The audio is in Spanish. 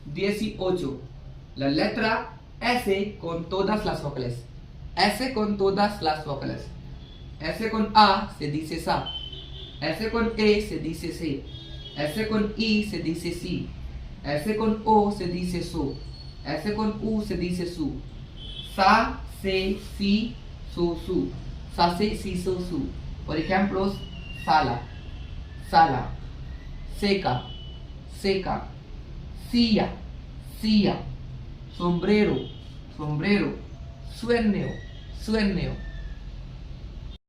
18. La letra S con todas las vocales. S con todas las vocales. S con A se dice sa. S con E se dice se. S con I se dice si. S con O se dice su. S con U se dice su. Sa, se, si, su. Sa, se, si, su. Por ejemplo, sala, sala, seca, seca, silla, silla, sombrero, sombrero, sueño, sueño.